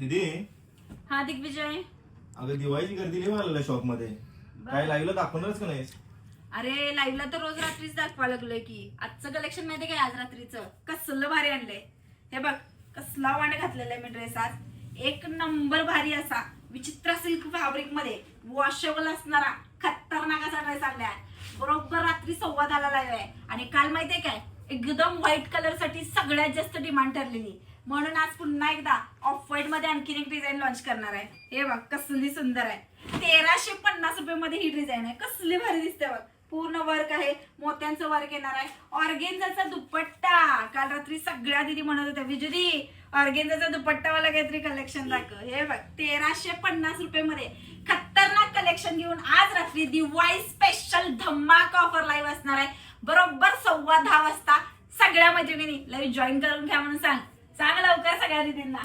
दीदी हा दिग्विजय. अगं दिवाळीची गर्दी लई व्हायला शॉप मध्ये. काय लाईव्हला दाखवणारच का नाहीस? अरे लाईव्हला तर रोज रात्रीच दाखवा लागलोय की. आजचं कलेक्शन माहितीये काय? आज रात्रीचं कसलं भारी आणलंय. हे बघ कसला वाण घातलेला आहे मी ड्रेस आज. एक नंबर भारी असा विचित्र सिल्क फॅब्रिक मध्ये वॉशेबल असणारा खतरनाक असा ड्रेस आणलाय. बरोबर रात्री 10:15 लाईव्ह आहे. आणि काल माहितीये काय, एकदम व्हाईट कलर साठी सगळ्यात जास्त डिमांड ठरलेली. म्हणून आज पुन्हा एकदा ऑफ व्हाईट मध्ये आणखीन एक डिझाईन लॉन्च करणार आहे. हे बघ कसली सुंदर आहे. 1350 रुपये मध्ये ही डिझाईन आहे. कसली भारी दिसते बघ. पूर्ण वर्क आहे, मोत्यांचं वर्क येणार आहे. ऑर्गेन्झाचा दुपट्टा. काल रात्री सगळ्या दीदी म्हणत होत्या विजुदी ऑर्गेन्झाचा दुपट्टावाला काहीतरी कलेक्शन दाखव. हे बघ 1350 रुपये मध्ये खतरनाक कलेक्शन घेऊन आज रात्री दिवाळी स्पेशल धमाका ऑफर लाईव्ह असणार आहे. बरोबर 10:15 वाजता. सगळ्या मैत्रिणींनी लाईव्ह जॉईन करून घ्या म्हणून सांग लवकर सगळ्या दीदींना.